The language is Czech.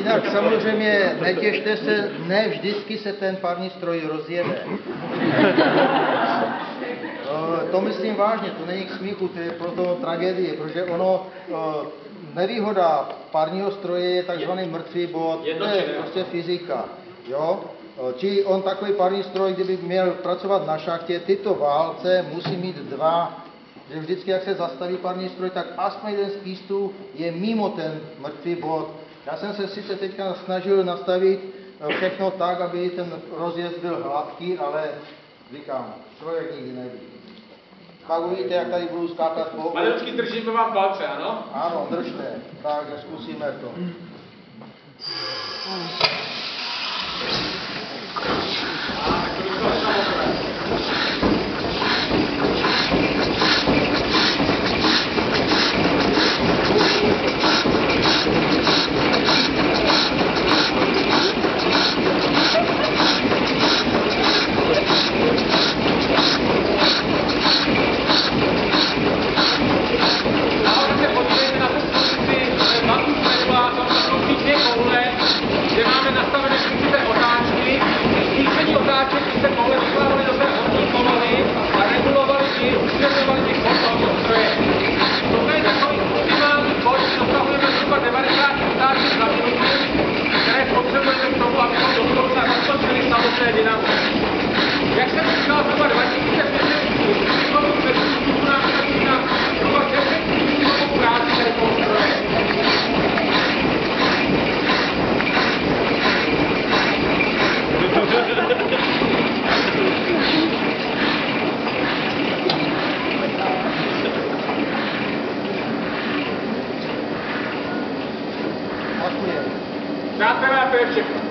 Jinak samozřejmě netěšte se, ne vždycky se ten parní stroj rozjede. To myslím vážně, to není k smíchu, to je proto tragédie, protože ono, nevýhoda parního stroje je takzvaný mrtvý bod, to je prostě fyzika. Jo? Či on takový parní stroj, kdyby měl pracovat na šachtě, tyto válce musí mít dva, že vždycky, jak se zastaví parní stroj, tak aspoň jeden z pístů je mimo ten mrtvý bod. Já jsem se sice teďka snažil nastavit všechno tak, aby ten rozjezd byl hladký, ale říkám, člověk nikdy neví. Pak uvidíte, jak tady budu skákat po... Malečky, držíme vám palce, ano? Ano, držte. Takže zkusíme to. Jak jsem říkal, zhruba 2005 zhruba 10 000 práci tady konstruuje. Přátelé, to je všechno.